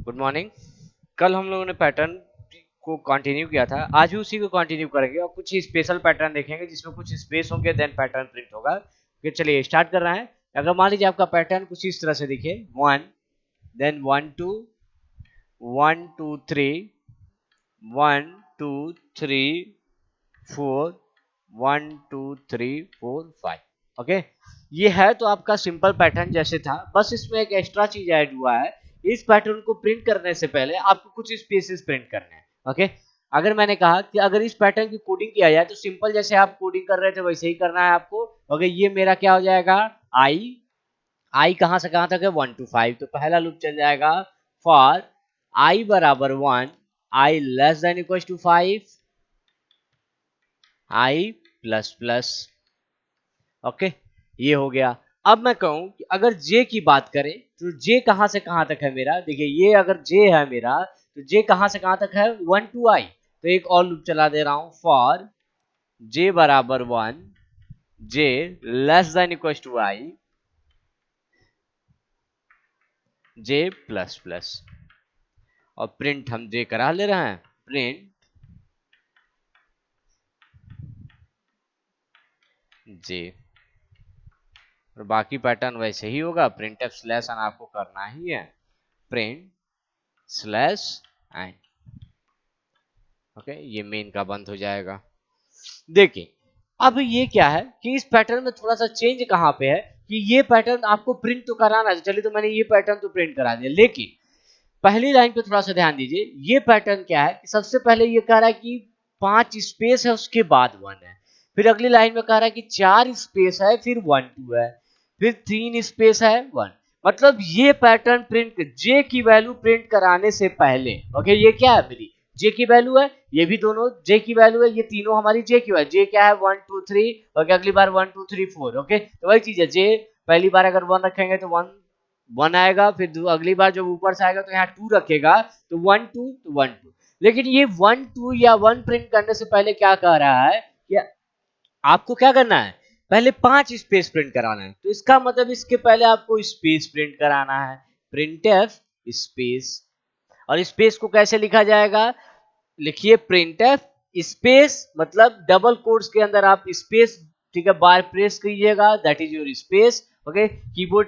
Good morning. कल हम लोगों ने पैटर्न को कंटिन्यू किया था, आज भी उसी को कंटिन्यू करेंगे और कुछ स्पेशल पैटर्न देखेंगे जिसमें कुछ स्पेस होंगे, देन पैटर्न प्रिंट होगा। ओके, चलिए स्टार्ट कर रहे हैं। अगर मान लीजिए आपका पैटर्न कुछ इस तरह से दिखे, 1 देन 1 2 1 2 3 1 2 3 4 1 2 3 4 5। ओके, ये है तो आपका सिंपल पैटर्न जैसे था, बस इसमें एक एक्स्ट्रा चीज ऐड हुआ है। इस पैटर्न को प्रिंट करने से पहले आपको कुछ स्पेसेस प्रिंट करने हैं। ओके, अगर मैंने कहा कि अगर इस पैटर्न की कोडिंग किया जाए तो सिंपल जैसे आप कोडिंग कर रहे थे वैसे ही करना है आपको। ओके, ये मेरा क्या हो जाएगा, आई कहां से कहां तक है, 1 to 5। तो पहला लूप चल जाएगा फॉर आई बराबर 1, I less than equal to 5, I plus plus. Okay, ये हो गया। अब मैं कहूं कि अगर जे की बात करें तो जे कहां से कहां तक है मेरा, देखिए ये अगर जे है मेरा तो जे कहां से कहां तक है, 1 to आई। तो एक और लूप चला दे रहा हूं फॉर जे बराबर 1, J less than equal to I, J plus plus. और प्रिंट हम जे करा ले रहे हैं, प्रिंट जे। और बाकी पैटर्न वैसे ही होगा, प्रिंट एफ स्लैश एन आपको करना ही है, प्रिंट स्लैश एन। ओके, ये मेन का बंद हो जाएगा। देखिए अब ये क्या है कि इस पैटर्न में थोड़ा सा चेंज कहां पे है कि ये पैटर्न आपको प्रिंट तो कराना है। चलिए, तो मैंने ये पैटर्न तो प्रिंट करा दिया, लेकिन पहली लाइन पे थोड़ा सा ध्यान दीजिए। ये पैटर्न क्या है कि सबसे पहले ये कह रहा है कि 5 स्पेस है उसके बाद 1 है, फिर अगली लाइन में कह रहा है कि 4 स्पेस है फिर 1 2 है, फिर 3 स्पेस है 1। मतलब ये पैटर्न प्रिंट जे की वैल्यू प्रिंट कराने से पहले, ओके, ये क्या है मेरी जे की वैल्यू है, ये भी दोनों जे की वैल्यू है, ये तीनों हमारी जे की वैल्यू। जे क्या है, 1 2 3। ओके, अगली बार 1 2 3 4। ओके, तो वही चीज है, जे पहली बार अगर 1 रखेंगे तो 1 आएगा, फिर अगली बार जब ऊपर से आएगा तो यहाँ 2 रखेगा तो 1 2 तो 1 2। लेकिन ये 1 2 या 1 प्रिंट करने से पहले क्या कह रहा है कि आपको क्या करना है, पहले 5 स्पेस प्रिंट कराना है। तो इसका मतलब इसके पहले आपको स्पेस प्रिंट कराना है, प्रिंटफ स्पेस। और स्पेस को कैसे लिखा जाएगा, लिखिए प्रिंटफ स्पेस, मतलब डबल कोट्स के अंदर आप स्पेस, ठीक है, बार प्रेस कीजिएगा, that is your space. Okay, keyboard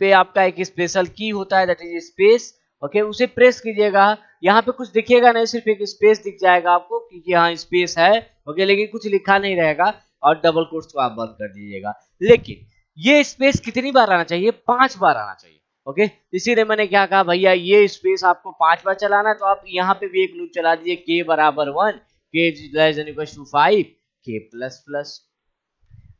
पे आपका एक स्पेशल की होता है, दैट इज स्पेस। ओके, उसे प्रेस कीजिएगा, यहाँ पे कुछ दिखेगा नहीं, सिर्फ एक स्पेस दिख जाएगा आपको क्योंकि यहाँ स्पेस है। ओके, लेकिन कुछ लिखा नहीं रहेगा, और डबल कोट्स को आप बंद कर दीजिएगा। लेकिन ये स्पेस कितनी बार आना चाहिए, 5 बार आना चाहिए। ओके, इसीलिए मैंने क्या कहा, भैया ये स्पेस आपको 5 बार चलाना है, तो आप यहाँ पे भी एक लूप चला दीजिए, के बराबर 1, के लेस देन इक्वल टू 5, के प्लस प्लस।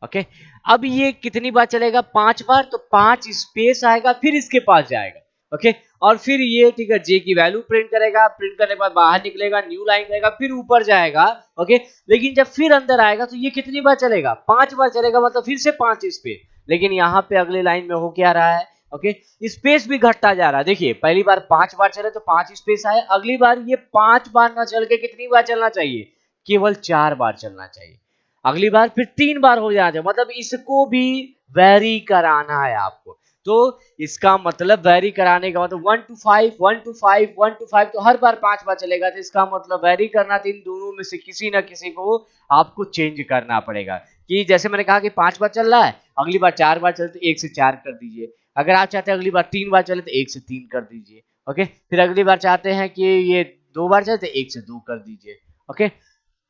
ओके, अब ये कितनी बार चलेगा, 5 बार। तो 5 स्पेस आएगा, फिर इसके पास जाएगा। ओके, और फिर ये, ठीक है, जे की वैल्यू प्रिंट करेगा, प्रिंट करने के बाद बाहर निकलेगा, न्यू लाइन करेगा, फिर ऊपर जाएगा। ओके, लेकिन जब फिर अंदर आएगा तो ये कितनी बार चलेगा, 5 बार चलेगा, मतलब फिर से 5 स्पेस। लेकिन यहाँ पे अगले लाइन में हो क्या रहा है, ओके, स्पेस भी घटता जा रहा है। देखिए पहली बार 5 बार चले तो 5 स्पेस आए, अगली बार ये 5 बार ना चल के कितनी बार चलना चाहिए, केवल 4 बार चलना चाहिए। अगली बार फिर 3 बार हो जाना चाहिए, मतलब इसको भी वेरी कराना है आपको। तो इसका मतलब वेरी कराने का मतलब 1 to 5 1 to 5 1 to 5, तो हर बार 5 बार चलेगा। तो इसका मतलब वेरी करना, तो इन दोनों में से किसी ना किसी को आपको चेंज करना पड़ेगा। कि जैसे मैंने कहा कि 5 बार चल रहा है, अगली बार 4 बार चले तो 1 से 4 कर दीजिए। अगर आप चाहते हैं अगली बार 3 बार चले तो 1 से 3 कर दीजिए। ओके, फिर अगली बार चाहते हैं कि ये 2 बार चले तो 1 से 2 कर दीजिए। ओके,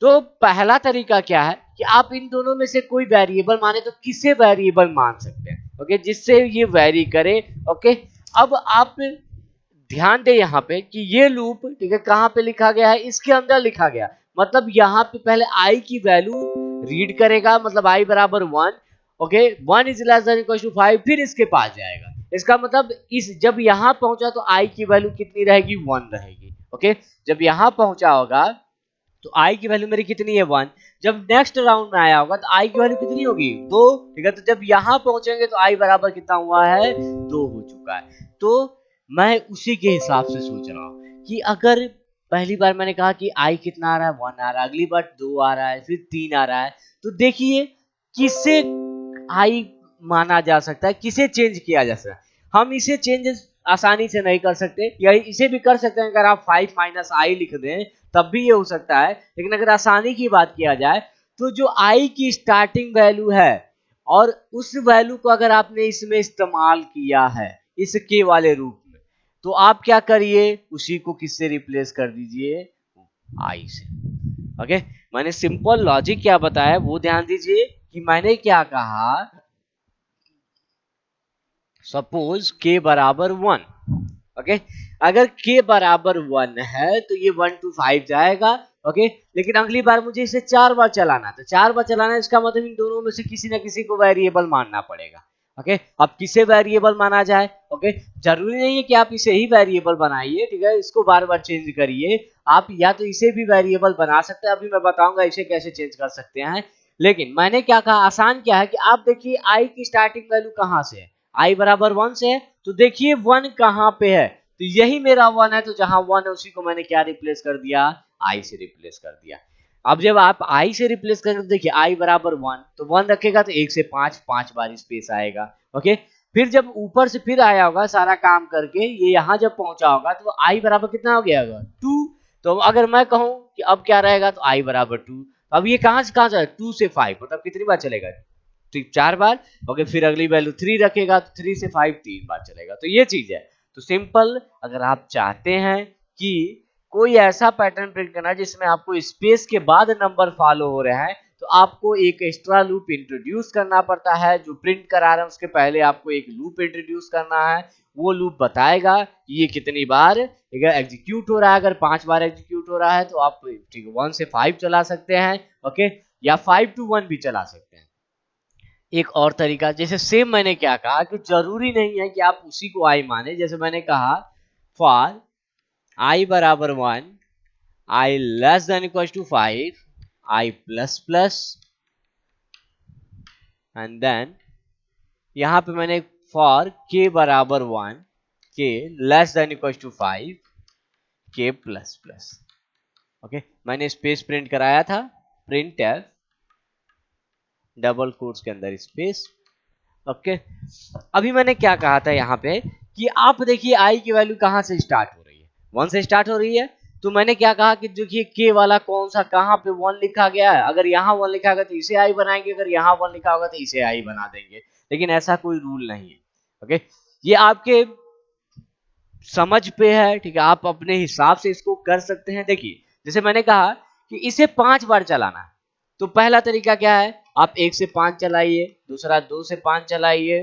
तो पहला तरीका क्या है कि आप इन दोनों में से कोई वेरिएबल माने तो किसे वेरिएबल मान सकते हैं, ओके, जिससे ये वेरी करे। ओके, अब आप ध्यान दें यहाँ पे कि ये लूप, ठीक है, कहाँ पे लिखा गया है, इसके अंदर लिखा गया, मतलब यहाँ पे पहले आई की वैल्यू रीड करेगा, मतलब आई बराबर 1। Okay, 1 is less than equal to 5, फिर इसके पास जाएगा। इसका मतलब इस जब यहाँ पहुंचा तो आई की वैल्यू कितनी रहेगी, 1 रहेगी। ओके, जब यहाँ पहुंचा होगा तो आई की वैल्यू मेरी कितनी है, 1। जब नेक्स्ट राउंड में आया होगा तो आई की वैल्यू कितनी होगी, 2। ठीक है, तो जब यहां पहुंचेंगे तो आई बराबर कितना हुआ है, 2 हो चुका है। तो मैं उसी के हिसाब से सोच रहा हूं कि अगर पहली बार मैंने कहा कि आई कितना आ रहा है, 1 आ रहा है, अगली बार 2 आ रहा है, फिर 3 आ रहा है, तो देखिए किसे आई माना जा सकता है, किसे चेंज किया जा सकता है। हम इसे चेंज आसानी से नहीं कर सकते, या इसे भी कर सकते हैं अगर आप 5 माइनस आई लिख दें तब भी ये हो सकता है। लेकिन अगर आसानी की बात किया जाए तो जो आई की स्टार्टिंग वैल्यू है और उस वैल्यू को अगर आपने इसमें इस्तेमाल किया है इस के वाले रूप में, तो आप क्या करिए, उसी को किससे रिप्लेस कर दीजिए, आई से। ओके, मैंने सिंपल लॉजिक क्या बताया वो ध्यान दीजिए कि मैंने क्या कहा, सपोज k बराबर 1। ओके, अगर k बराबर 1 है तो ये 1 to 5 जाएगा। ओके, लेकिन अगली बार मुझे इसे 4 बार चलाना, तो 4 बार चलाना इसका मतलब इन दोनों में से किसी ना किसी को वेरिएबल मानना पड़ेगा। ओके, अब किसे वेरिएबल माना जाए, ओके, जरूरी नहीं है कि आप इसे ही वेरिएबल बनाइए, ठीक है, इसको बार बार चेंज करिए। आप या तो इसे भी वेरिएबल बना सकते हैं, अभी मैं बताऊंगा इसे कैसे चेंज कर सकते हैं। लेकिन मैंने क्या कहा, आसान क्या है कि आप देखिए आई की स्टार्टिंग वैल्यू कहां से है, आई बराबर 1 से है, तो देखिए 1 कहां पे है, तो यही मेरा 1 है, तो जहां 1 है उसी को मैंने क्या रिप्लेस कर दिया, आई से रिप्लेस कर दिया। अब जब आप आई से रिप्लेस करेंगे तो देखिए आई बराबर 1, तो 1 रखेगा तो 1 से 5 5 बार स्पेस आएगा। ओके, फिर जब ऊपर से फिर आया होगा सारा काम करके, ये यहां जब पहुंचा होगा तो आई बराबर कितना हो गया होगा, 2। तो अगर मैं कहूं कि अब क्या रहेगा, तो आई बराबर 2, अब ये कहां से कहां जाए, 2 से 5, मतलब कितनी बार चलेगा, ठीक 4 बार। ओके, फिर अगली वैल्यू 3 रखेगा तो 3 से 5 3 बार चलेगा। तो ये चीज है। तो सिंपल, अगर आप चाहते हैं कि कोई ऐसा पैटर्न प्रिंट करना है जिसमें आपको स्पेस के बाद नंबर फॉलो हो रहा है, तो आपको एक एक्स्ट्रा लूप इंट्रोड्यूस करना पड़ता है। जो प्रिंट करा रहा है उसके पहले आपको एक लूप इंट्रोड्यूस करना है। वो लूप बताएगा ये कितनी बार एग्जीक्यूट हो रहा है। अगर 5 बार एग्जीक्यूट हो रहा है तो आप ठीक 1 से 5 चला सकते हैं, ओके, या 5 to 1 भी चला सकते हैं। एक और तरीका, जैसे सेम मैंने क्या कहा कि जरूरी नहीं है कि आप उसी को आई माने। जैसे मैंने कहा फॉर आई बराबर 1, I less than equal to 5, I plus plus, and then यहां पे मैंने फॉर के बराबर 1, के लेस देन इक्वल टू 5, के प्लस प्लस। ओके, मैंने स्पेस प्रिंट कराया था, प्रिंट एफ डबल कोट्स के अंदर स्पेस। ओके, अभी मैंने क्या कहा था यहाँ पे कि आप देखिए आई की वैल्यू कहां से स्टार्ट हो रही है, 1 से स्टार्ट हो रही है। तो मैंने क्या कहा कि देखिए के वाला कौन सा कहां पे 1 लिखा गया है, अगर यहाँ 1 लिखा होगा तो इसे आई बनाएंगे, अगर यहाँ 1 लिखा होगा तो इसे आई बना देंगे। लेकिन ऐसा कोई रूल नहीं है। ओके, ये आपके समझ पे है, ठीक है, आप अपने हिसाब से इसको कर सकते हैं। देखिए जैसे मैंने कहा कि इसे 5 बार चलाना है, तो पहला तरीका क्या है, आप 1 से 5 चलाइए, दूसरा 2 से 5 चलाइए,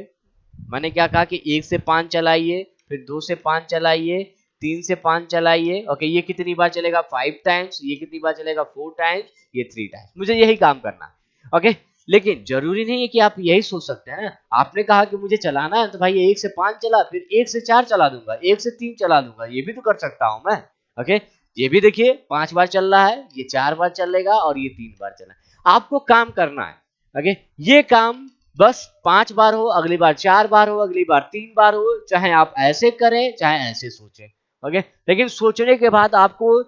मैंने क्या कहा कि 1 से 5 चलाइए, फिर 2 से 5 चलाइए, 3 से 5 चलाइए। ओके, ये कितनी बार चलेगा, 5 टाइम्स, ये कितनी बार चलेगा, 4 टाइम्स, ये 3 टाइम्स। मुझे यही काम करना है। ओके, लेकिन जरूरी नहीं है कि आप यही सोच सकते हैं। आपने कहा कि मुझे चलाना है तो भाई 1 से 5 चला, फिर 1 से 4 चला दूंगा, 1 से 3 चला दूंगा, ये भी तो कर सकता हूं मैं। ओके, ये भी देखिए 5 बार चल रहा है, ये 4 बार चलेगा और ये 3 बार चला। आपको काम करना है। ओके, ये काम बस 5 बार हो, अगली बार 4 बार हो, अगली बार 3 बार हो, चाहे आप ऐसे करें चाहे ऐसे सोचें। ओके, लेकिन सोचने के बाद आपको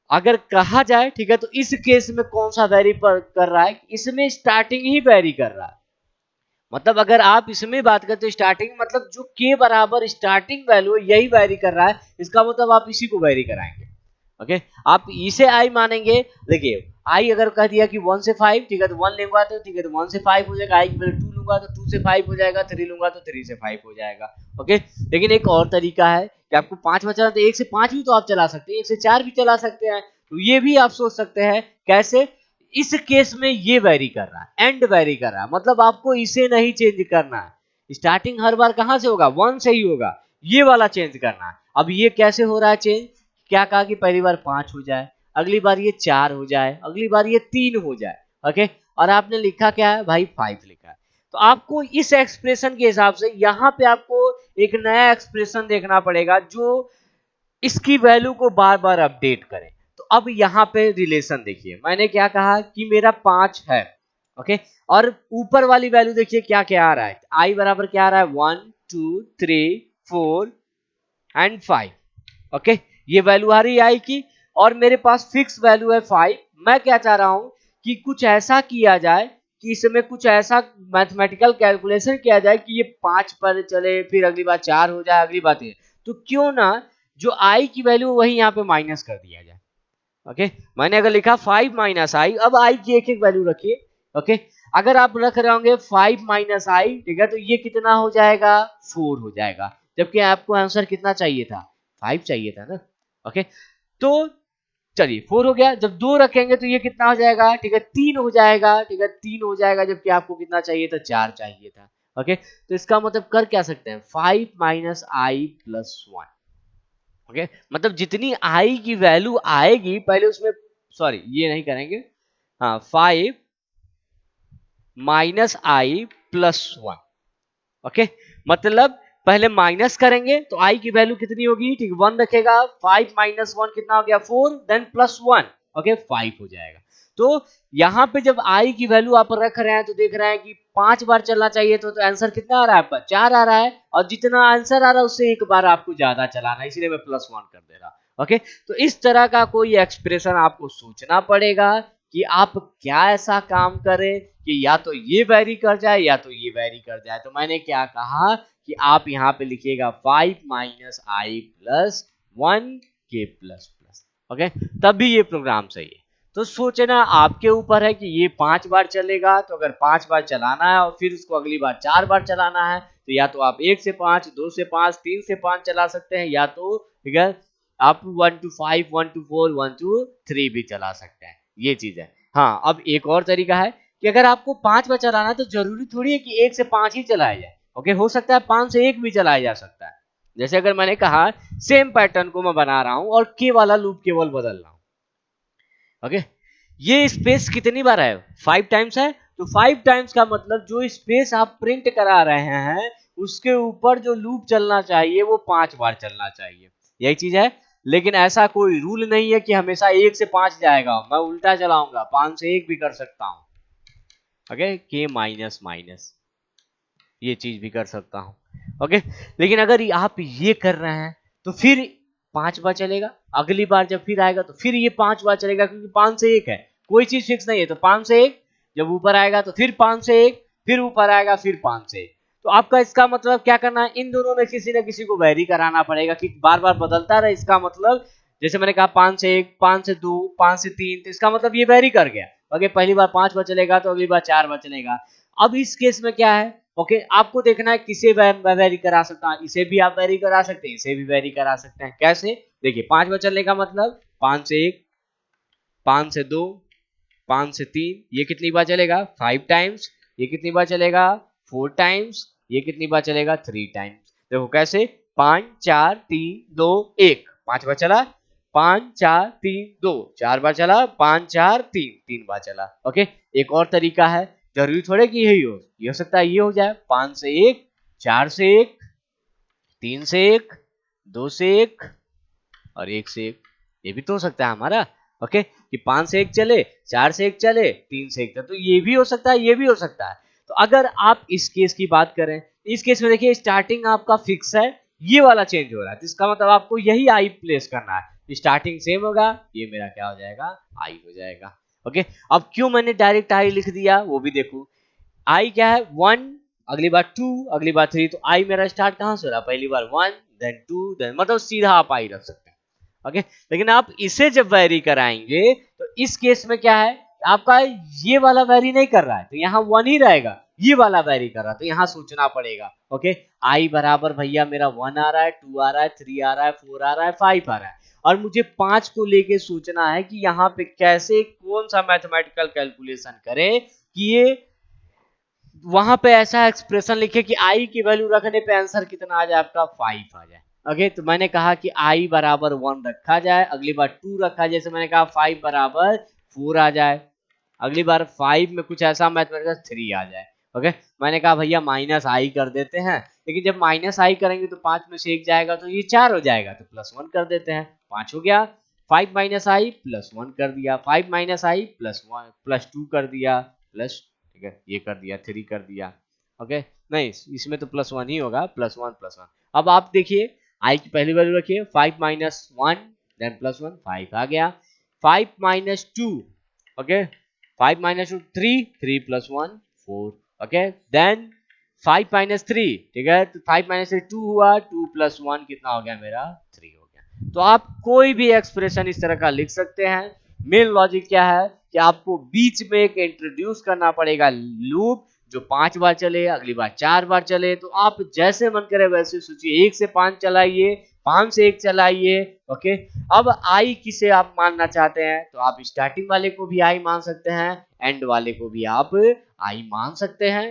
अगर कहा जाए, ठीक है, तो इस केस में कौन सा वेरी कर रहा है, इसमें स्टार्टिंग ही वेरी कर रहा है। मतलब अगर आप इसमें बात करते हो स्टार्टिंग, मतलब जो के बराबर स्टार्टिंग वैल्यू यही वेरी कर रहा है, इसका मतलब आप इसी को वेरी कराएंगे। ओके, आप इसे आई मानेंगे। देखिए आई अगर कह दिया कि 1 से 5, ठीक है, तो 1 लूंगा तो ठीक है, तो 1 से 5 हो जाएगा। आई की वैल्यू 2 लूंगा तो 2 से 5 हो जाएगा, 3 लूंगा तो 3 से 5 हो जाएगा। ओके, लेकिन एक और तरीका है कि आपको 5 बचा तो 1 से 5 भी तो आप चला सकते हैं, 1 से 4 भी चला सकते हैं। तो ये भी आप सोच सकते हैं कैसे, इस केस में ये वेरी कर रहा है, एंड वेरी कर रहा है, मतलब आपको इसे नहीं चेंज करना है। स्टार्टिंग हर बार कहां से होगा, 1 से ही होगा, ये वाला चेंज करना है। अब ये कैसे हो रहा है चेंज, क्या कहा कि पहली बार 5 हो जाए, अगली बार ये 4 हो जाए, अगली बार ये 3 हो जाए। ओके, और आपने लिखा क्या है भाई, 5 लिखा है। तो आपको इस एक्सप्रेशन के हिसाब से यहाँ पे आपको एक नया एक्सप्रेशन देखना पड़ेगा जो इसकी वैल्यू को बार बार अपडेट करे। तो अब यहाँ पे रिलेशन देखिए, मैंने क्या कहा कि मेरा 5 है। ओके, और ऊपर वाली वैल्यू देखिए क्या क्या आ रहा है, आई बराबर क्या आ रहा है, 1 2 3 4 एंड 5। ओके, ये वैल्यू आ रही है आई की, और मेरे पास फिक्स वैल्यू है 5। मैं क्या चाह रहा हूं कि कुछ ऐसा किया जाए कि इसमें कुछ ऐसा मैथमेटिकल कैलकुलेशन किया जाए कि ये 5 पर चले, फिर अगली बार 4 हो जाए, अगली बात है तो क्यों ना जो आई की वैल्यू वही यहाँ पे माइनस कर दिया जाए। ओके, मैंने अगर लिखा 5 माइनस आई, अब आई की एक एक वैल्यू रखिए। ओके, अगर आप रख रहे होंगे 5 माइनस आई, ठीक है, तो ये कितना हो जाएगा, 4 हो जाएगा, जबकि आपको आंसर कितना चाहिए था, 5 चाहिए था ना। ओके, तो चलिए 4 हो गया, जब 2 रखेंगे तो ये कितना हो जाएगा, ठीक है 3 हो जाएगा, ठीक है 3 हो जाएगा, जबकि आपको कितना चाहिए था, 4 चाहिए था। ओके, तो इसका मतलब कर क्या सकते हैं, 5 माइनस आई प्लस 1। ओके, मतलब जितनी आई की वैल्यू आएगी पहले उसमें, सॉरी ये नहीं करेंगे, हाँ 5 माइनस आई प्लस 1। ओके, मतलब पहले माइनस करेंगे तो आई की वैल्यू कितनी होगी, ठीक 1 रखेगा, 5 माइनस 1 कितना हो गया 4, देन प्लस 1, ओके 5 हो जाएगा। तो यहाँ पे जब आई की वैल्यू आप रख रहे हैं तो देख रहे हैं कि 5 बार चलना चाहिए, तो आंसर कितना आ रहा है आपका, 4 आ रहा है, और जितना आंसर आ रहा है उससे एक बार आपको ज्यादा चलाना है, इसलिए मैं प्लस 1 कर दे रहा। ओके, तो इस तरह का कोई एक्सप्रेशन आपको सोचना पड़ेगा कि आप क्या ऐसा काम करें कि या तो ये वैरी कर जाए या तो ये वैरी कर जाए। तो मैंने क्या कहा कि आप यहाँ पे लिखिएगा 5 माइनस आई प्लस 1 के प्लस प्लस। ओके, तब भी ये प्रोग्राम सही है। तो सोचना आपके ऊपर है कि ये 5 बार चलेगा, तो अगर 5 बार चलाना है और फिर उसको अगली बार 4 बार चलाना है, तो या तो आप 1 से 5, 2 से 5, 3 से 5 चला सकते हैं, या तो ठीक है आप 1 to 5, 1 to 4, 1 to 3 भी चला सकते हैं। ये चीज है। हाँ, अब एक और तरीका है कि अगर आपको 5 बार चलाना है तो जरूरी थोड़ी है कि 1 से 5 ही चलाया जाए। ओके, हो सकता है 5 से 1 भी चलाया जा सकता है। जैसे अगर मैंने कहा सेम पैटर्न को मैं बना रहा हूं और के वाला लूप केवल बदल रहा हूं। ओके, ये स्पेस कितनी बार है, 5 टाइम्स है, तो 5 टाइम्स का मतलब जो स्पेस आप प्रिंट करा रहे हैं उसके ऊपर जो लूप चलना चाहिए वो 5 बार चलना चाहिए, यही चीज है। लेकिन ऐसा कोई रूल नहीं है कि हमेशा 1 से 5 जाएगा, मैं उल्टा चलाऊंगा, 5 से 1 भी कर सकता हूं। ओके, के माइनस माइनस ये चीज भी कर सकता हूं। ओके, लेकिन अगर आप ये कर रहे हैं तो फिर 5 बार चलेगा, अगली बार जब फिर आएगा तो फिर ये 5 बार चलेगा, क्योंकि 5 से 1 है, कोई चीज फिक्स नहीं है। तो 5 से 1 जब ऊपर आएगा तो फिर 5 से 1, फिर ऊपर आएगा फिर 5 से 1। तो आपका इसका मतलब क्या करना है, इन दोनों में किसी न किसी को वैरी कराना पड़ेगा कि बार बार बदलता रहे। इसका मतलब जैसे मैंने कहा 5 से 1, 5 से 2, 5 से 3, तो इसका मतलब ये वैरी कर गया। ओके, पहली बार 5 बार चलेगा तो अगली बार 4 बार चलेगा। अब इस केस में क्या है, ओके आपको देखना है किसे वेरी करा सकता हूं, इसे भी आप वेरी करा सकते हैं, इसे भी वेरी करा सकते हैं। कैसे, देखिए 5 बार चलने का मतलब 5 से 1, 5 से 2, 5 से 3, ये कितनी बार चलेगा 5 टाइम्स, ये कितनी बार चलेगा 4 टाइम्स, ये कितनी बार चलेगा 3 टाइम्स। देखो कैसे, 5 4 3 2 1, 5 बार चला, 5 4 3 2, 4 बार चला, 5 4 3, 3 बार चला। ओके, एक और तरीका है, जरूरी थोड़े कि यही हो, ये हो सकता है ये हो जाए 5 से 1, 4 से 1, 3 से 1, 2 से 1 और 1 से 1, ये भी तो हो सकता है हमारा। ओके, कि 5 से 1 चले, 4 से 1 चले, 3 से 1 चले, तो ये भी हो सकता है, ये भी हो सकता है। तो अगर आप इस केस की बात करें, इस केस में देखिए स्टार्टिंग आपका फिक्स है, ये वाला चेंज हो रहा है, तो इसका मतलब आपको यही आई प्लेस करना है, स्टार्टिंग सेम होगा, ये मेरा क्या हो जाएगा, आई हो जाएगा। ओके, अब क्यों मैंने डायरेक्ट आई लिख दिया वो भी देखो। आई क्या है 1, अगली बार 2, अगली बार 3, तो आई मेरा स्टार्ट कहां से हो रहा, पहली बार 1, देन 2, देन मतलब सीधा आप आई रख सकते हैं। ओके, लेकिन आप इसे जब वैरी कराएंगे तो इस केस में क्या है, आपका ये वाला वैरी नहीं कर रहा है तो यहाँ 1 ही रहेगा, ये वाला वैरी कर रहा है तो यहाँ सोचना पड़ेगा। ओके, आई बराबर भैया मेरा 1 आ रहा है, 2 आ रहा है, 3 आ रहा है, 4 आ रहा है, 5 आ रहा है, और मुझे 5 को लेके सोचना है कि यहाँ पे कैसे कौन सा मैथमेटिकल कैलकुलेशन करें कि ये वहां पे ऐसा एक्सप्रेशन लिखे कि आई की वैल्यू रखने पे आंसर कितना आ जाए, आपका 5 आ जाए। ओके, तो मैंने कहा कि आई बराबर 1 रखा जाए, अगली बार 2 रखा, जैसे मैंने कहा 5 बराबर 4 आ जाए, अगली बार 5 में कुछ ऐसा मैथमेटिकल 3 आ जाए। ओके, मैंने कहा भैया माइनस आई कर देते हैं, लेकिन जब माइनस आई करेंगे तो 5 में से 1 जाएगा तो ये 4 हो जाएगा, तो प्लस 1 कर देते हैं, 5 हो गया। 5 माइनस आई प्लस 1 कर दिया, 5 माइनस आई प्लस 1 प्लस 2 कर दिया, प्लस, ठीक है ये कर दिया, 3 कर दिया। ओके, नहीं इसमें तो प्लस 1 ही होगा, प्लस 1 प्लस 1। अब आप देखिए आई की पहली वैल्यू रखिए 5 माइनस 1, देन प्लस 1, 5 आ गया। 5 minus 2, okay 5 minus 2 3, 3 plus 1 4, okay, then 5 minus 3, ठीक है, तो 5 minus 3 2 हुआ, 2 plus 1 कितना हो गया मेरा 3 हो गया। तो आप कोई भी एक्सप्रेशन इस तरह का लिख सकते हैं। मेन लॉजिक क्या है कि आपको बीच में एक इंट्रोड्यूस करना पड़ेगा लूप जो 5 बार चले, अगली बार 4 बार चले, तो आप जैसे मन करे वैसे सोचिए, 1 से 5 चलाइए, 5 से 1 चलाइए, ओके। अब आई किसे आप मानना चाहते हैं, तो आप स्टार्टिंग वाले को भी आई मान सकते हैं, एंड वाले को भी आप आई मान सकते हैं।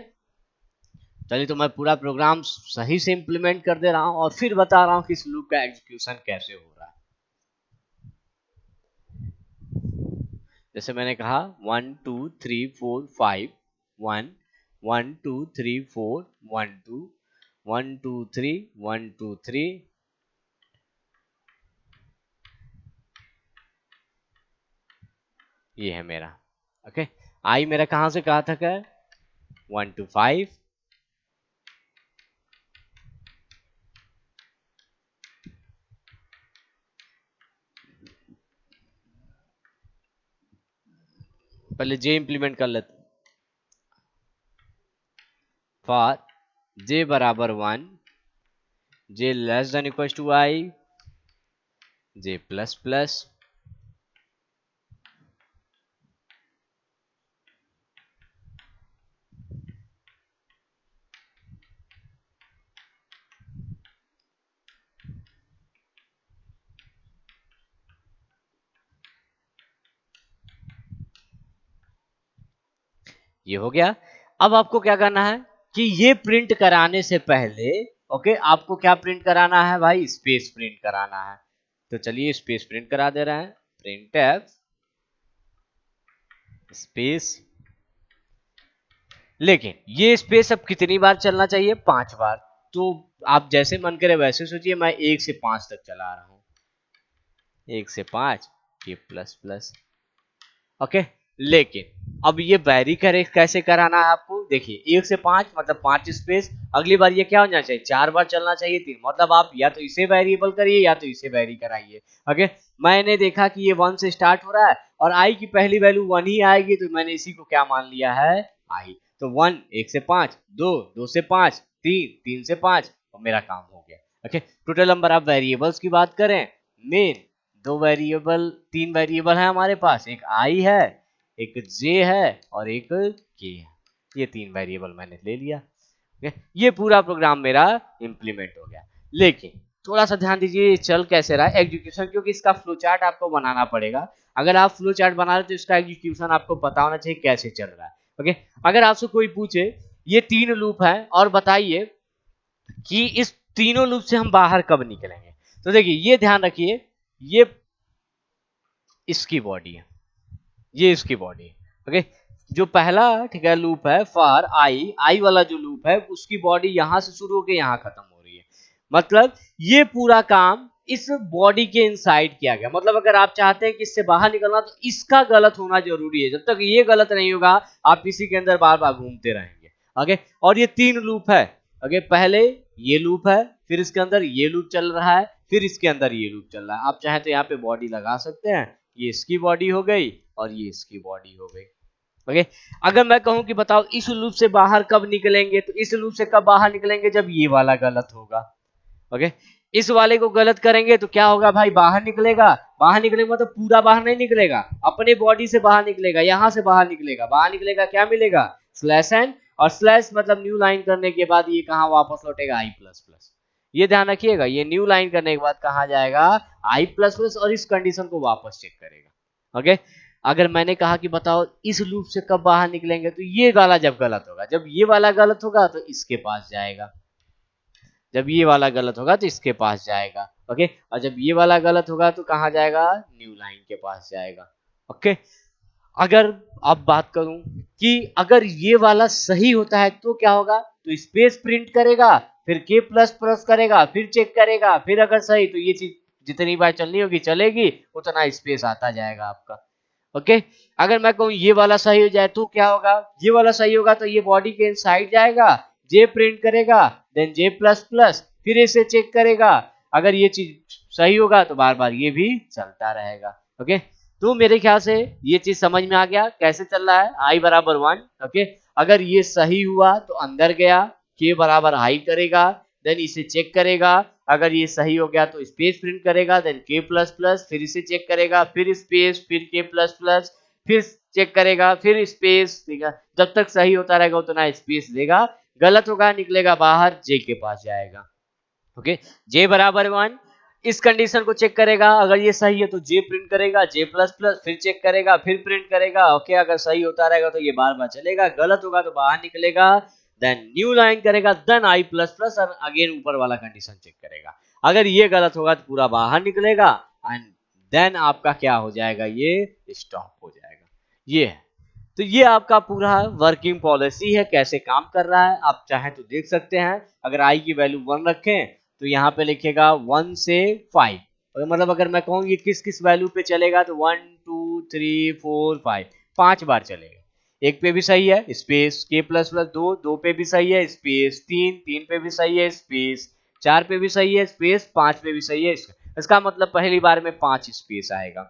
चलिए, तो मैं पूरा प्रोग्राम सही से इंप्लीमेंट कर दे रहा हूं और फिर बता रहा हूं कि इस लूप का एग्जीक्यूशन कैसे हो रहा है। जैसे मैंने कहा 1 2 3 4 5 1 1 2 3 4 1 2 1 2 3 1 2 3, ये है मेरा, ओके। आई मेरा कहां से कहा तक है, 1 to 5, पहले जे इंप्लीमेंट कर लेते। फॉर जे बराबर 1, J less than equal to I, J plus plus, ये हो गया। अब आपको क्या करना है कि ये प्रिंट कराने से पहले, ओके, आपको क्या प्रिंट कराना है भाई, स्पेस प्रिंट कराना है। तो चलिए स्पेस प्रिंट करा दे रहे हैं, प्रिंट एफ स्पेस। लेकिन ये स्पेस अब कितनी बार चलना चाहिए, 5 बार। तो आप जैसे मन करे वैसे सोचिए, मैं 1 से 5 तक चला रहा हूं, 1 से 5 ये प्लस प्लस, ओके। लेकिन अब ये वेरी करे कैसे कराना है आपको, देखिए 1 से 5 मतलब 5 स्पेस, अगली बार ये क्या होना चाहिए, 4 बार चलना चाहिए, 3, मतलब आप या तो इसे वेरिएबल करिए या तो इसे वेरी कराइए, ओके। मैंने देखा कि ये 1 से स्टार्ट हो रहा है और आई की पहली वैल्यू 1 ही आएगी, तो मैंने इसी को क्या मान लिया है, आई। तो 1 1 से 5, 2 2 से 5, 3 3 से 5, और मेरा काम हो गया, okay. Total number of variables की बात करें, मेन 2 वेरिएबल 3 वेरिएबल है हमारे पास, एक आई है, एक जे है और एक के है, ये 3 वेरिएबल मैंने ले लिया, ये पूरा प्रोग्राम मेरा इंप्लीमेंट हो गया। लेकिन थोड़ा सा ध्यान दीजिए चल कैसे रहा है एग्जीक्यूशन, क्योंकि इसका फ्लो चार्ट आपको बनाना पड़ेगा। अगर आप फ्लो चार्ट बना रहे तो इसका एग्जीक्यूशन आपको पता होना चाहिए कैसे चल रहा है, ओके। अगर आपसे कोई पूछे ये 3 लूप है और बताइए कि इस तीनों लूप से हम बाहर कब निकलेंगे, तो देखिए ये ध्यान रखिए, ये इसकी बॉडी है, ये इसकी बॉडी है, ओके। जो पहला, ठीक है, लूप है फॉर आई, आई वाला जो लूप है उसकी बॉडी यहां से शुरू होकर यहां खत्म हो रही है, मतलब ये पूरा काम इस बॉडी के इनसाइड किया गया। मतलब अगर आप चाहते हैं कि इससे बाहर निकलना तो इसका गलत होना जरूरी है, जब तक ये गलत नहीं होगा आप इसी के अंदर बार बार घूमते रहेंगे, ओके। और ये 3 लूप है, ओके। पहले ये लूप है, फिर इसके अंदर ये लूप चल रहा है, फिर इसके अंदर ये लूप चल रहा है। आप चाहे तो यहाँ पे बॉडी लगा सकते हैं, ये इसकी बॉडी हो गई और ये इसकी बॉडी हो गई, ओके। अगर मैं कहूं कि बताओ इस लूप से बाहर कब निकलेंगे, तो इस लूप से कब बाहर निकलेंगे, जब ये वाला गलत होगा, ओके। इस वाले को गलत करेंगे तो क्या होगा भाई, बाहर निकलेगा, बाहर निकलेगा मतलब पूरा बाहर नहीं निकलेगा, अपने बॉडी से बाहर निकलेगा, यहां से बाहर निकलेगा, बाहर निकलेगा क्या मिलेगा, स्लैश एन, और स्लैश मतलब न्यू लाइन करने के बाद ये कहां वापस लौटेगा, आई प्लस प्लस। ये ध्यान रखिएगा, ये न्यू लाइन करने के बाद कहां जाएगा, आई प्लस प्लस, और इस कंडीशन को वापस चेक करेगा, ओके। अगर मैंने कहा कि बताओ इस लूप से कब बाहर निकलेंगे, तो ये वाला जब गलत होगा, जब ये वाला गलत होगा तो इसके पास जाएगा, जब ये वाला गलत होगा तो इसके पास जाएगा, ओके। और जब ये वाला गलत होगा तो कहां जाएगा, न्यू लाइन के पास जाएगा, ओके। अगर अब बात करूं कि अगर ये वाला सही होता है तो क्या होगा, तो स्पेस प्रिंट करेगा, फिर के प्लस प्लस करेगा, फिर चेक करेगा, फिर अगर सही तो ये चीज जितनी बार चलनी होगी चलेगी, उतना स्पेस आता जाएगा आपका, ओके। अगर मैं कहूं ये वाला सही हो जाए तो क्या होगा, ये वाला सही होगा तो ये बॉडी के इनसाइड जाएगा, जे प्रिंट करेगा, देन जे प्लस प्लस, फिर इसे चेक करेगा, अगर ये चीज सही होगा तो बार बार ये भी चलता रहेगा, ओके। तो मेरे ख्याल से ये चीज समझ में आ गया कैसे चल रहा है। आई बराबर 1, ओके। अगर ये सही हुआ तो अंदर गया, के बराबर आई करेगा, देन इसे चेक करेगा। अगर ये सही हो गया तो स्पेस प्रिंट करेगा, देन के प्लस प्लस, फिर इसे चेक करेगा, फिर स्पेस, फिर के प्लस प्लस, फिर चेक करेगा, फिर स्पेस देगा। जब तक सही होता रहेगा उतना स्पेस देगा, गलत होगा निकलेगा बाहर, जे के पास जाएगा। ओके, जे बराबर 1, इस कंडीशन को चेक करेगा, अगर ये सही है तो जे प्रिंट करेगा, जे प्लस प्लस, फिर चेक करेगा, फिर प्रिंट करेगा। ओके, अगर सही होता रहेगा तो ये बार बार चलेगा, गलत होगा तो बाहर निकलेगा, देन न्यू लाइन करेगा, देन आई प्लस प्लस, और अगेन ऊपर वाला कंडीशन चेक करेगा। अगर ये गलत होगा तो पूरा बाहर निकलेगा, एंड देन आपका क्या हो जाएगा, ये स्टॉप हो जाएगा। ये है, तो ये आपका पूरा वर्किंग पॉलिसी है, कैसे काम कर रहा है आप चाहें तो देख सकते हैं। अगर आई की वैल्यू 1 रखें तो यहाँ पे लिखेगा 1 से 5, और मतलब अगर मैं कहूँ ये किस किस वैल्यू पे चलेगा तो 1 2 3 4 5, 5 बार चलेगा। एक पे भी सही है, स्पेस, के प्लस प्लस 2, 2 पे भी सही है, स्पेस 3, 3 पे भी सही है, स्पेस 4 पे भी सही है, स्पेस 5 पे भी सही है। इसका मतलब पहली बार में 5 स्पेस आएगा।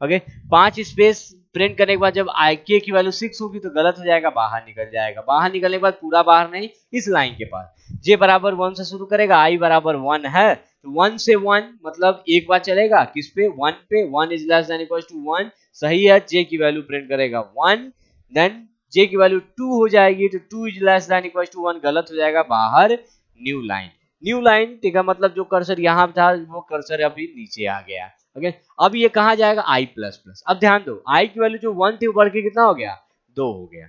ओके, 5 स्पेस प्रिंट करने के बाद जब आई के की वैल्यू 6 होगी तो गलत हो जाएगा, बाहर निकल जाएगा। बाहर निकलने के बाद पूरा बाहर नहीं, इस लाइन के पास जे बराबर 1 से शुरू करेगा, आई बराबर 1 है तो 1 से 1 मतलब एक बार चलेगा, किस पे, 1 पे, 1 is less than equal to 1, सही है, जे की वैल्यू प्रिंट करेगा 1, देन जे की वैल्यू 2 हो जाएगी तो 2 is less than equal to 1, गलत हो जाएगा, बाहर न्यू लाइन। न्यू लाइन ठीक है, मतलब जो कर्सर यहाँ था वो कर्सर अभी नीचे आ गया। ओके, अब ये कहा जाएगा आई प्लस प्लस। अब ध्यान दो, आई की वैल्यू जो 1 थी वो बढ़ के कितना हो गया, 2 हो गया।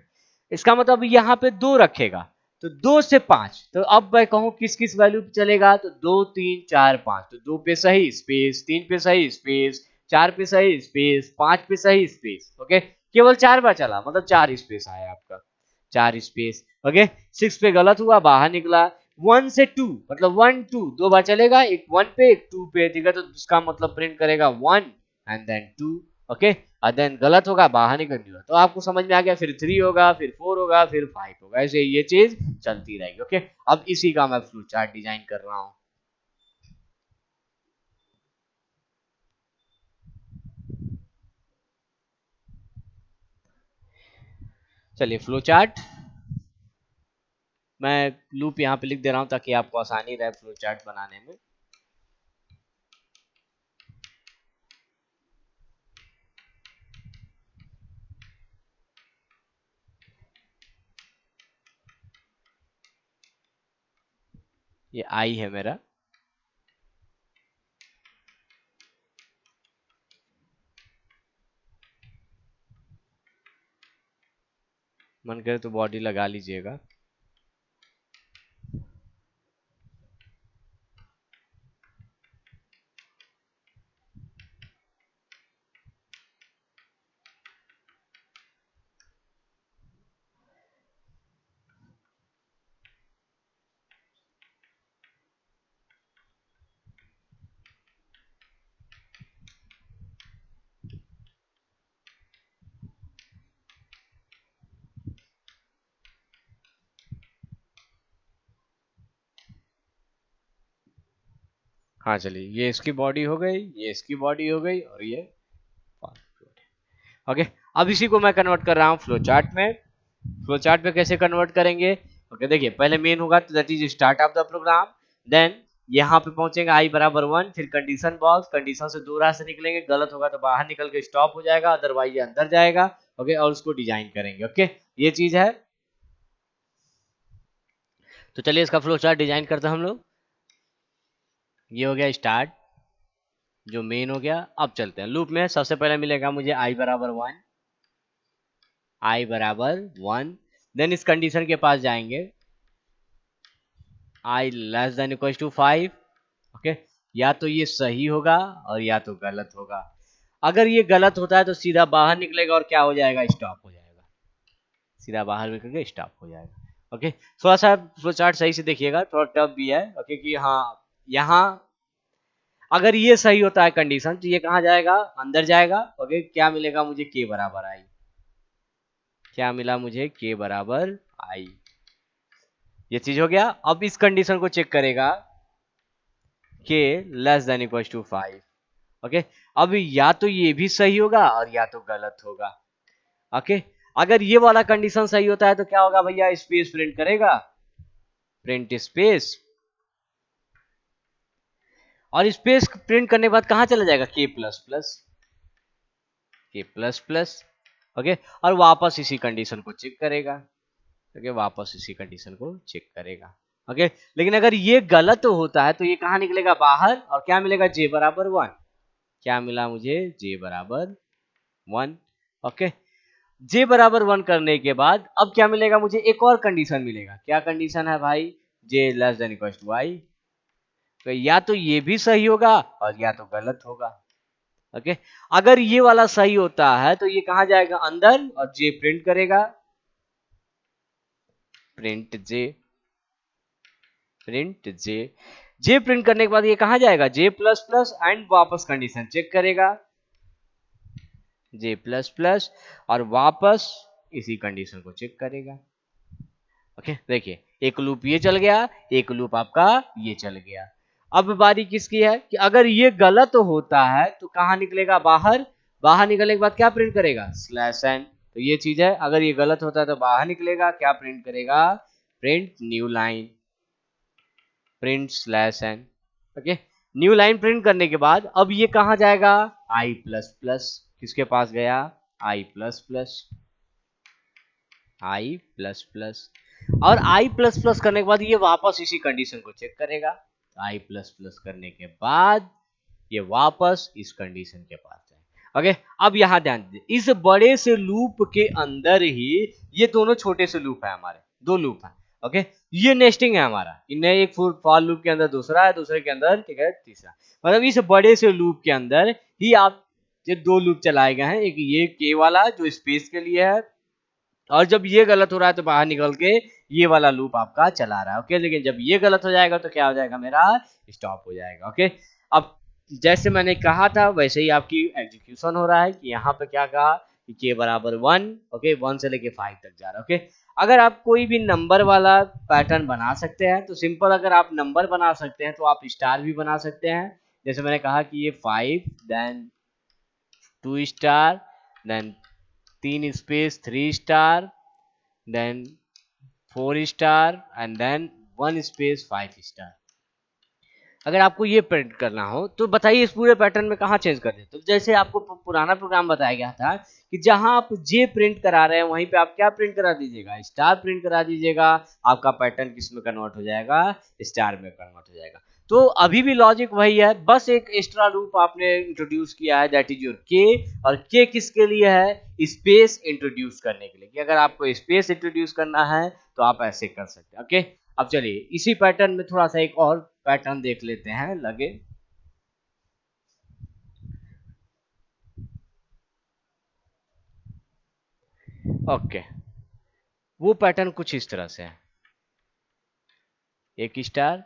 इसका मतलब यहाँ पे 2 रखेगा तो 2 से 5, तो अब मैं कहूँ किस किस वैल्यू पे चलेगा तो 2 3 4 5, तो 2 पे सही स्पेस, 3 पे सही स्पेस, 4 पे सही स्पेस, 5 पे सही स्पेस। ओके, केवल 4 बार चला, मतलब 4 स्पेस आया आपका, 4 स्पेस। ओके, 6 पे गलत हुआ, बाहर निकला। 1 से 2 मतलब 1 2, 2 बार चलेगा, एक 1 पे एक 2 पे, ठीक है, तो इसका मतलब प्रिंट करेगा 1 एंड देन 2। ओके, और देन गलत होगा, बाहर निकल जाएगा। तो आपको समझ में आ गया, फिर 3 होगा, फिर 4 होगा, फिर 5 होगा, ऐसे ये चीज चलती रहेगी। ओके, अब इसी का मैं फ्लो चार्ट डिजाइन कर रहा हूं। चलिए फ्लो चार्ट मैं लूप यहाँ पे लिख दे रहा हूं ताकि आपको आसानी रहे फ्लो चार्ट बनाने में। ये आई है मेरा, मन करे तो बॉडी लगा लीजिएगा। हाँ चलिए, ये इसकी बॉडी हो गई, ये इसकी बॉडी हो गई, और ये ओके। अब इसी को मैं कन्वर्ट कर रहा हूँ फ्लो चार्ट में। फ्लो चार्ट पे कैसे कन्वर्ट करेंगे, ओके देखिए, पहले मेन होगा तो that is start of the program, then यहाँ पे पहुंचेंगे आई बराबर 1, फिर कंडीशन बॉक्स, कंडीशन से 2 राह से निकलेंगे, गलत होगा तो बाहर निकल के स्टॉप हो जाएगा, अदरवाइज ये अंदर जाएगा। ओके, और उसको डिजाइन करेंगे। ओके, ये चीज है। तो चलिए इसका फ्लो चार्ट डिजाइन करते हैं हम लोग। ये हो गया स्टार्ट, जो मेन हो गया। अब चलते हैं लूप में। सबसे पहले मिलेगा मुझे आई बराबर 1, आई बराबर 1, देन इस कंडीशन के पास जाएंगे, I less than equal to 5। Okay, या तो ये सही होगा और या तो गलत होगा। अगर ये गलत होता है तो सीधा बाहर निकलेगा और क्या हो जाएगा, स्टॉप हो जाएगा, सीधा बाहर निकल के स्टॉप हो जाएगा। ओके, थोड़ा सा फ्लो चार्ट सही से देखिएगा, थोड़ा टफ भी है। ओके, कि हाँ यहाँ अगर ये सही होता है कंडीशन तो ये कहाँ जाएगा, अंदर जाएगा। ओके, क्या मिलेगा मुझे, के बराबर आई, क्या मिला मुझे, के बराबर आई। ये चीज हो गया। अब इस कंडीशन को चेक करेगा, k less than equal to 5। Okay, अब या तो ये भी सही होगा और या तो गलत होगा। ओके, अगर ये वाला कंडीशन सही होता है तो क्या होगा भैया, स्पेस प्रिंट करेगा, प्रिंट स्पेस, और स्पेस प्रिंट करने के बाद कहां चला जाएगा, के प्लस प्लस, के प्लस प्लस। ओके, और वापस इसी कंडीशन को चेक करेगा। ओके, वापस इसी कंडीशन को चेक करेगा। ओके, लेकिन अगर ये गलत होता है तो ये कहां निकलेगा, बाहर, और क्या मिलेगा, जे बराबर 1। क्या मिला मुझे, जे बराबर 1। ओके, जे बराबर 1 करने के बाद अब क्या मिलेगा मुझे, एक और कंडीशन मिलेगा। क्या कंडीशन है भाई, जे लेस देन इक्वल टू आई। तो या तो ये भी सही होगा और या तो गलत होगा। ओके, अगर ये वाला सही होता है तो ये कहां जाएगा, अंदर, और जे प्रिंट करेगा, प्रिंट जे, प्रिंट जे। जे प्रिंट करने के बाद ये कहां जाएगा, जे प्लस प्लस, एंड वापस कंडीशन चेक करेगा, जे प्लस प्लस, और वापस इसी कंडीशन को चेक करेगा। ओके, देखिए एक लूप ये चल गया, एक लूप आपका ये चल गया। अब बारी किसकी है कि अगर ये गलत होता है तो कहां निकलेगा, बाहर, बाहर निकलने के बाद क्या प्रिंट करेगा, स्लैश एन। तो ये चीज है, अगर ये गलत होता है तो बाहर निकलेगा, क्या प्रिंट करेगा, print new line, print slash n. Okay, new line print करने के बाद अब ये कहां जाएगा, आई प्लस प्लस, किसके पास गया, आई प्लस प्लस, आई प्लस प्लस, और आई प्लस प्लस करने के बाद ये वापस इसी कंडीशन को चेक करेगा। आई प्लस प्लस करने के बाद ये वापस इस कंडीशन के पास जाए। ओके, अब यहां ध्यान दीजिए, इस बड़े से लूप के अंदर ही ये दोनों छोटे से लूप है, हमारे दो लूप है। ओके, ये नेस्टिंग है हमारा, इनमें एक फॉर लूप के अंदर दूसरा है, दूसरे के अंदर ठीक है तीसरा, मतलब इस बड़े से लूप के अंदर ही आप ये दो लूप चलाए गए हैं, एक ये के वाला जो स्पेस के लिए है, और जब ये गलत हो रहा है तो बाहर निकल के ये वाला लूप आपका चला रहा है। ओके, लेकिन जब ये गलत हो जाएगा तो क्या हो जाएगा, मेरा स्टॉप हो जाएगा। ओके, अब जैसे मैंने कहा था वैसे ही आपकी एग्जीक्यूशन हो रहा है कि यहाँ पे क्या कहा कि के बराबर 1। ओके, 1 से लेके 5 तक जा रहा है। ओके, अगर आप कोई भी नंबर वाला पैटर्न बना सकते हैं तो सिंपल, अगर आप नंबर बना सकते हैं तो आप स्टार भी बना सकते हैं। जैसे मैंने कहा कि ये 5, then 2 star, then 3 space 3 star, then 4 star, and then 1 space 5 star. अगर आपको ये प्रिंट करना हो तो बताइए इस पूरे पैटर्न में कहाँ चेंज कर दे। तो जैसे आपको पुराना प्रोग्राम बताया गया था कि जहां आप जे प्रिंट करा रहे हैं वहीं पे आप क्या प्रिंट करा दीजिएगा, स्टार प्रिंट करा दीजिएगा। आपका पैटर्न किस में कन्वर्ट हो जाएगा, स्टार में कन्वर्ट हो जाएगा। तो अभी भी लॉजिक वही है, बस एक एक्स्ट्रा लूप आपने इंट्रोड्यूस किया है, दैट इज योर के। और के किसके लिए है, स्पेस इंट्रोड्यूस करने के लिए, कि अगर आपको स्पेस इंट्रोड्यूस करना है तो आप ऐसे कर सकते हैं। ओके, अब चलिए इसी पैटर्न में थोड़ा सा एक और पैटर्न देख लेते हैं लगे। ओके, वो पैटर्न कुछ इस तरह से है, एक स्टार,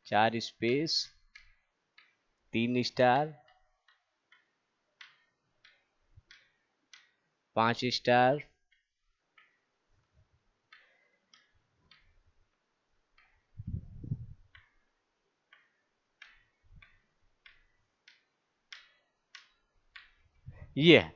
4 स्पेस, 3 स्टार, 5 स्टार, ये है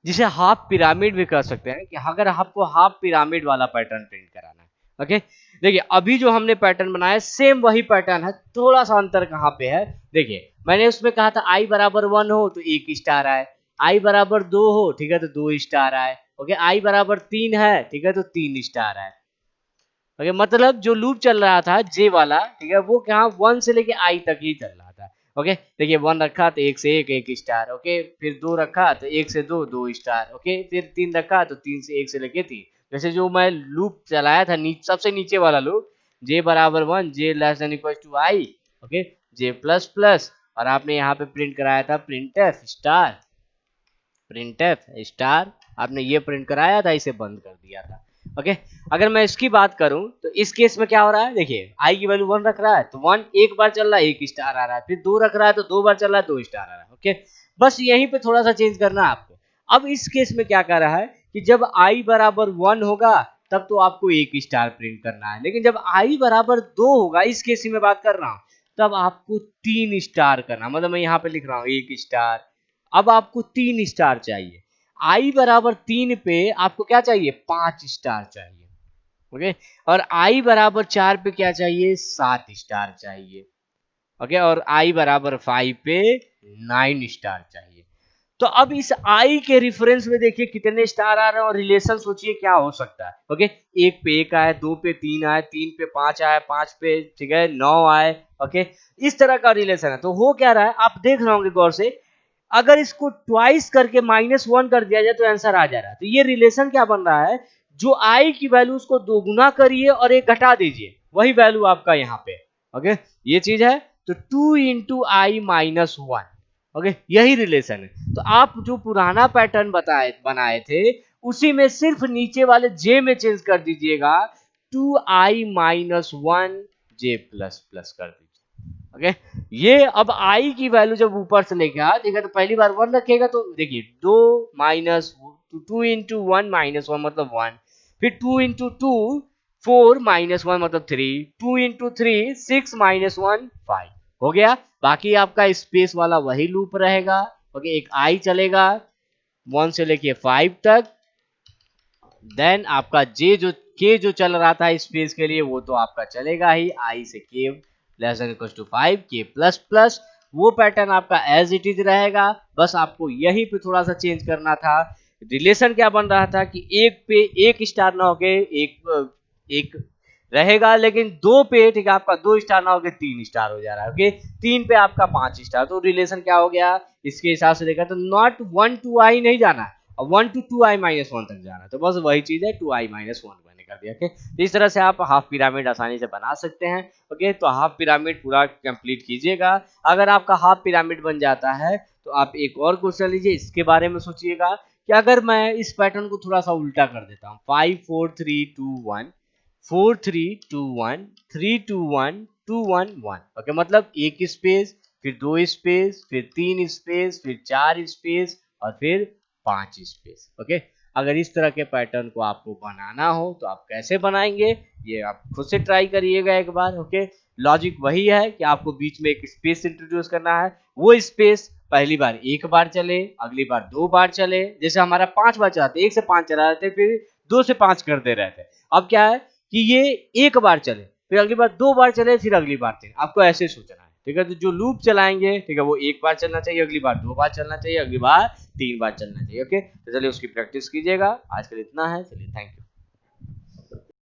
जिसे हाफ पिरामिड भी कर सकते हैं, कि अगर आपको हाफ पिरामिड वाला पैटर्न प्रिंट कराना है। ओके, देखिए अभी जो हमने पैटर्न बनाया सेम वही पैटर्न है, थोड़ा सा अंतर कहाँ पे है, देखिए मैंने उसमें कहा था आई बराबर 1 हो तो 1 स्टार आए, आई बराबर 2 हो ठीक है तो 2 स्टार आए, ओके, आई बराबर 3 है ठीक है तो 3 स्टार आए। ओके, मतलब जो लूप चल रहा था जे वाला ठीक है वो क्या 1 से लेके आई तक ही चल रहा था। ओके, देखिए 1 रखा तो 1 से 1 स्टार, ओके, फिर 2 रखा तो 1 से 2 2 स्टार, ओके, फिर 3 रखा तो 3 से 1 से लेके 3। जैसे जो मैं लूप चलाया था सबसे नीचे वाला लूप, जे बराबर 1, J less than equal to I, okay, J plus plus, और आपने यहाँ पे प्रिंट कराया था प्रिंटफ स्टार, प्रिंटफ स्टार, आपने ये प्रिंट कराया था, इसे बंद कर दिया था। ओके, अगर मैं इसकी बात करूं तो इस केस में क्या हो रहा है, देखिए आई की वैल्यू 1 रख रहा है तो 1 एक बार चल रहा है 1 स्टार आ रहा है, फिर 2 रख रहा है तो 2 बार चल रहा है 2 स्टार आ रहा है। ओके, बस यहीं पे थोड़ा सा चेंज करना है आपको। अब इस केस में क्या कर रहा है कि जब आई बराबर 1 होगा तब तो आपको 1 स्टार प्रिंट करना है, लेकिन जब i बराबर 2 होगा, इस केस में बात कर रहा हूं, तब आपको 3 स्टार करना, मतलब मैं यहाँ पे लिख रहा हूँ 1 स्टार, अब आपको 3 स्टार चाहिए। i बराबर 3 पे आपको क्या चाहिए, 5 स्टार चाहिए, ओके। और i बराबर 4 पे क्या चाहिए, 7 स्टार चाहिए, ओके। और i बराबर 5 पे 9 स्टार चाहिए। तो अब इस i के रेफरेंस में देखिए कितने स्टार आ रहे हैं और रिलेशन सोचिए क्या हो सकता है, ओके। 1 पे 1 आए, 2 पे 3 आए, 3 पे 5 आए, 5 पे ठीक है 9 आए, ओके। इस तरह का रिलेशन है। तो हो क्या रहा है, आप देख रहे होंगे गौर से, अगर इसको ट्वाइस करके -1 कर दिया जाए तो आंसर आ जा रहा है। तो ये रिलेशन क्या बन रहा है, जो i की वैल्यू उसको दोगुना करिए और एक घटा दीजिए, वही वैल्यू आपका यहाँ पे, ओके। ये चीज है। तो 2 इंटू आई माइनस 1, ओके, यही रिलेशन है। तो आप जो पुराना पैटर्न बनाए थे, उसी में सिर्फ नीचे वाले j में चेंज कर दीजिएगा, 2i minus 1 j plus plus कर दीजिए, ओके। ये अब i की वैल्यू जब ऊपर से लेगा, ठीक है, तो पहली बार 1 रखेगा, तो देखिए 2 माइनस 2 इंटू 1 माइनस 1 मतलब 1, फिर 2 इंटू 2 4 माइनस 1 मतलब 3, 2 इंटू 3 6 माइनस 1 5, हो गया। बाकी आपका स्पेस वाला वही लूप रहेगा, ओके। एक i चलेगा 1 से लेके 5 तक, देन आपका k जो चल रहा था स्पेस के लिए, वो तो आपका चलेगा ही, i से k less than equal to 5, k plus plus, वो पैटर्न आपका एज इट इज रहेगा। बस आपको यहीं पे थोड़ा सा चेंज करना था। रिलेशन क्या बन रहा था कि एक पे 1 स्टार ना होके एक रहेगा, लेकिन 2 पे ठीक है आपका 2 स्टार ना होके 3 स्टार हो जा रहा है, ओके। 3 पे आपका 5 स्टार, तो रिलेशन क्या हो गया, इसके हिसाब से देखा तो नॉट 1 टू i नहीं जाना है, और 1 टू 2i माइनस 1 तक जाना है, तो बस वही चीज है, 2i माइनस 1 मैंने कर दिया, ओके। तो इस तरह से आप हाफ पिरामिड आसानी से बना सकते हैं, ओके। तो हाफ पिरामिड पूरा कंप्लीट कीजिएगा। अगर आपका हाफ पिरामिड बन जाता है तो आप एक और क्वेश्चन लीजिए, इसके बारे में सोचिएगा कि अगर मैं इस पैटर्न को थोड़ा सा उल्टा कर देता हूँ, 5 4 3 2 1 4 3 2 1 3 2 1 2 1 1, ओके। मतलब एक स्पेस, फिर 2 स्पेस, फिर 3 स्पेस, फिर 4 स्पेस, और फिर 5 स्पेस, ओके। अगर इस तरह के पैटर्न को आपको बनाना हो तो आप कैसे बनाएंगे, ये आप खुद से ट्राई करिएगा एक बार, ओके। लॉजिक वही है कि आपको बीच में एक स्पेस इंट्रोड्यूस करना है, वो स्पेस पहली बार 1 बार चले, अगली बार 2 बार चले, जैसे हमारा 5 बार चला था, 1 से 5 चला रहे थे, फिर 2 से 5 करते रहते। अब क्या है कि ये 1 बार चले, फिर अगली बार 2 बार चले, फिर अगली बार 3, आपको ऐसे सोचना है, ठीक है। तो जो लूप चलाएंगे, ठीक है, वो 1 बार चलना चाहिए, अगली बार 2 बार चलना चाहिए, अगली बार 3 बार चलना चाहिए, ओके। तो चलिए उसकी प्रैक्टिस कीजिएगा। आज के लिए इतना है, चलिए थैंक यू।